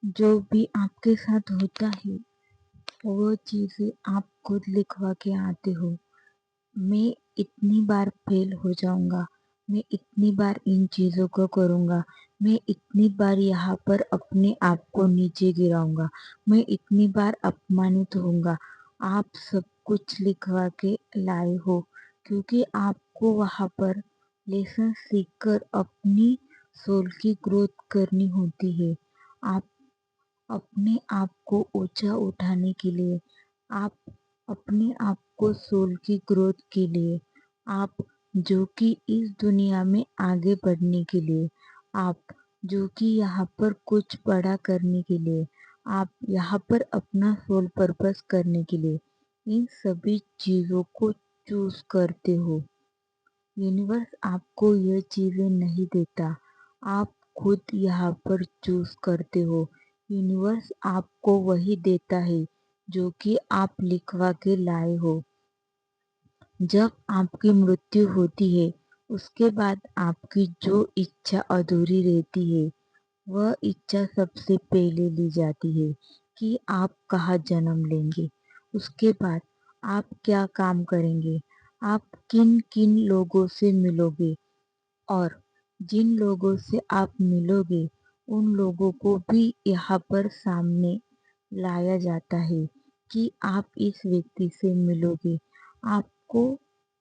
जो भी आपके साथ होता है वो चीज़ें आप खुद लिखवा के आते हो। मैं इतनी बार फेल हो जाऊँगा, मैं इतनी बार इन चीज़ों को करूँगा, मैं इतनी बार यहाँ पर अपने आप को नीचे गिराऊँगा, मैं इतनी बार अपमानित होऊँगा। आप सब कुछ लिखवा के लाए हो क्योंकि आपको वहाँ पर लेसन सीखकर अपनी सोल की ग्रोथ करनी होती है। आप अपने आप को ऊँचा उठाने के लिए, आप अपने आप को सोल की ग्रोथ के लिए, आप जो कि इस दुनिया में आगे बढ़ने के लिए, आप जो कि यहाँ पर कुछ बड़ा करने के लिए, आप यहाँ पर अपना सोल पर्पस करने के लिए, इन सभी चीज़ों को चूज़ करते हो। यूनिवर्स आपको ये चीज़ें नहीं देता, आप खुद यहाँ पर चूज़ करते हो। यूनिवर्स आपको वही देता है जो कि आप लिखवा के लाए हो। जब आपकी मृत्यु होती है उसके बाद आपकी जो इच्छा अधूरी रहती है वह इच्छा सबसे पहले ली जाती है कि आप कहाँ जन्म लेंगे, उसके बाद आप क्या काम करेंगे, आप किन किन लोगों से मिलोगे और जिन लोगों से आप मिलोगे उन लोगों को भी यहाँ पर सामने लाया जाता है कि आप इस व्यक्ति से मिलोगे। आपको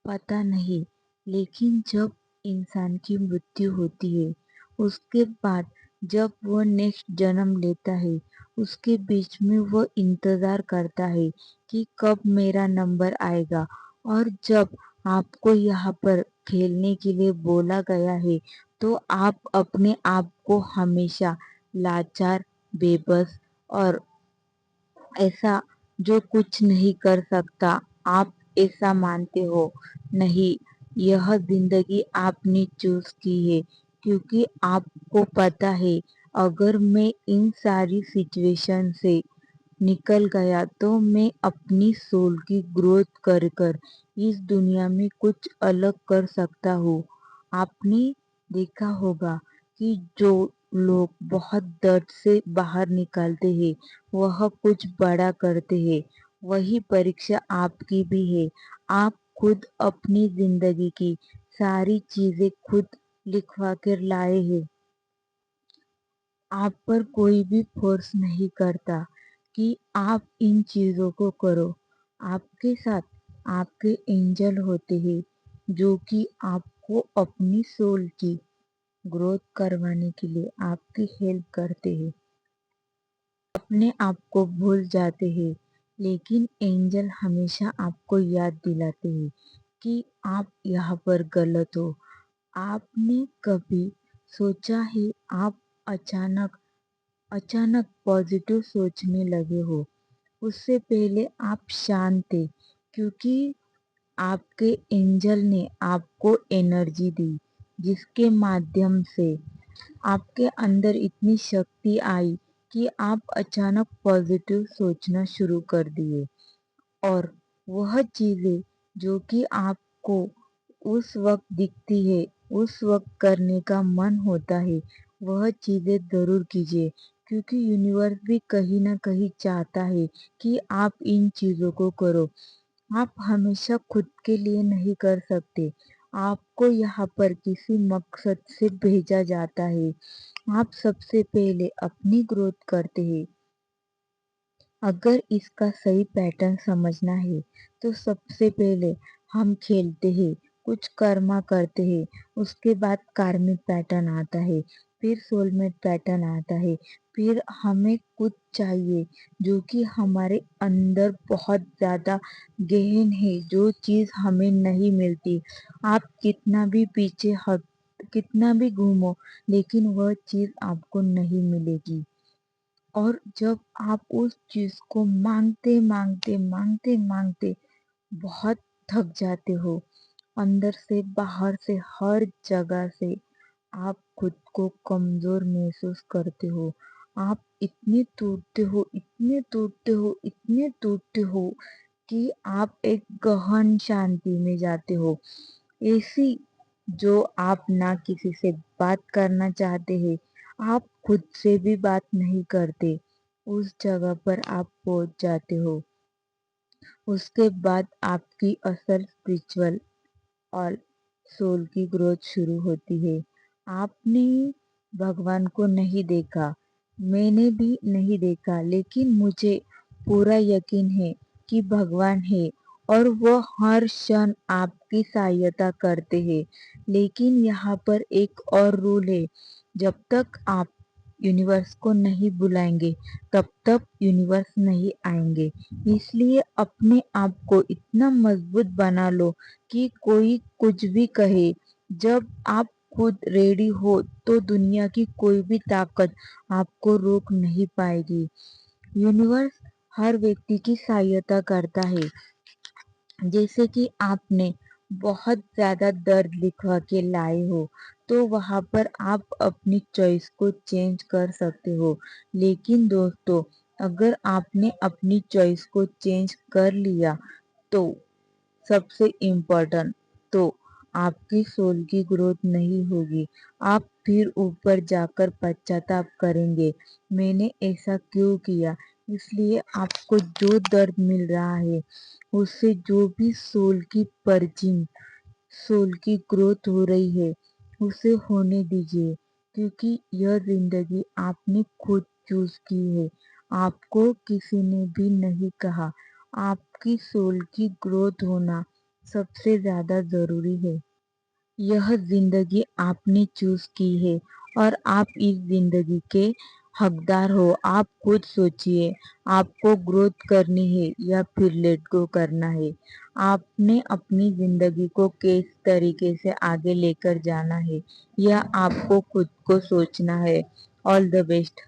पता नहीं, लेकिन जब इंसान की मृत्यु होती है उसके बाद जब वह नेक्स्ट जन्म लेता है उसके बीच में वह इंतज़ार करता है कि कब मेरा नंबर आएगा। और जब आपको यहाँ पर खेलने के लिए बोला गया है तो आप अपने आप को हमेशा लाचार, बेबस और ऐसा जो कुछ नहीं कर सकता आप ऐसा मानते हो। नहीं, यह जिंदगी आपने चूज की है क्योंकि आपको पता है अगर मैं इन सारी सिचुएशन से निकल गया तो मैं अपनी सोल की ग्रोथ कर कर इस दुनिया में कुछ अलग कर सकता हूँ। आपने देखा होगा कि जो लोग बहुत दर्द से बाहर निकालते हैं वह कुछ बड़ा करते हैं। वही परीक्षा आपकी भी है। आप खुद अपनी जिंदगी की सारी चीजें खुद लिखवा कर लाए हैं। आप पर कोई भी फोर्स नहीं करता कि आप इन चीज़ों को करो। आपके साथ आपके एंजल होते हैं जो कि आपको अपनी सोल की ग्रोथ करवाने के लिए आपकी हेल्प करते हैं। अपने आप को भूल जाते हैं लेकिन एंजल हमेशा आपको याद दिलाते हैं कि आप यहाँ पर गलत हो। आपने कभी सोचा है आप अचानक अचानक पॉजिटिव सोचने लगे हो? उससे पहले आप शांत थे क्योंकि आपके एंजल ने आपको एनर्जी दी जिसके माध्यम से आपके अंदर इतनी शक्ति आई कि आप अचानक पॉजिटिव सोचना शुरू कर दिए। और वह चीज़ें जो कि आपको उस वक़्त दिखती है, उस वक़्त करने का मन होता है, वह चीज़ें ज़रूर कीजिए क्योंकि यूनिवर्स भी कहीं न कहीं चाहता है कि आप इन चीज़ों को करो। आप हमेशा खुद के लिए नहीं कर सकते, आपको यहाँ पर किसी मकसद से भेजा जाता है। आप सबसे पहले अपनी ग्रोथ करते हैं। अगर इसका सही पैटर्न समझना है तो सबसे पहले हम खेलते हैं, कुछ कर्मा करते हैं, उसके बाद कार्मिक पैटर्न आता है, फिर सोलमेट पैटर्न आता है, फिर हमें कुछ चाहिए जो कि हमारे अंदर बहुत ज़्यादा गहन है, जो चीज़ हमें नहीं मिलती। आप कितना भी पीछे हट कितना भी घूमो लेकिन वह चीज़ आपको नहीं मिलेगी। और जब आप उस चीज़ को माँगते, माँगते, माँगते, माँगते बहुत थक जाते हो, अंदर से, बाहर से, हर जगह से आप खुद को कमज़ोर महसूस करते हो। आप इतने टूटते हो, इतने टूटते हो, इतने टूटते हो कि आप एक गहन शांति में जाते हो। ऐसी जो आप ना किसी से बात करना चाहते हैं, आप खुद से भी बात नहीं करते, उस जगह पर आप पहुंच जाते हो। उसके बाद आपकी असल स्पिरिचुअल और सोल की ग्रोथ शुरू होती है। आपने भगवान को नहीं देखा, मैंने भी नहीं देखा, लेकिन मुझे पूरा यकीन है कि भगवान है और वो हर क्षण आपकी सहायता करते हैं। लेकिन यहाँ पर एक और रूल है, जब तक आप यूनिवर्स को नहीं बुलाएंगे तब तक यूनिवर्स नहीं आएंगे। इसलिए अपने आप को इतना मजबूत बना लो कि कोई कुछ भी कहे, जब आप खुद रेडी हो तो दुनिया की कोई भी ताकत आपको रोक नहीं पाएगी। यूनिवर्स हर व्यक्ति की सहायता करता है। जैसे कि आपने बहुत ज्यादा दर्द लिखवा के लाए हो, तो वहां पर आप अपनी चॉइस को चेंज कर सकते हो। लेकिन दोस्तों, अगर आपने अपनी चॉइस को चेंज कर लिया तो सबसे इम्पोर्टेंट, तो आपकी सोल की ग्रोथ नहीं होगी। आप फिर ऊपर जाकर पश्चाताप करेंगे, मैंने ऐसा क्यों किया। इसलिए आपको जो दर्द मिल रहा है, उससे जो भी सोल की पर्जिंग, सोल की ग्रोथ हो रही है, उसे होने दीजिए। क्योंकि यह जिंदगी आपने खुद चूज की है, आपको किसी ने भी नहीं कहा। आपकी सोल की ग्रोथ होना सबसे ज्यादा जरूरी है। यह जिंदगी आपने चूज की है और आप इस जिंदगी के हकदार हो। आप खुद सोचिए, आपको ग्रोथ करनी है या फिर लेट गो करना है। आपने अपनी जिंदगी को किस तरीके से आगे लेकर जाना है, यह आपको खुद को सोचना है। All the best.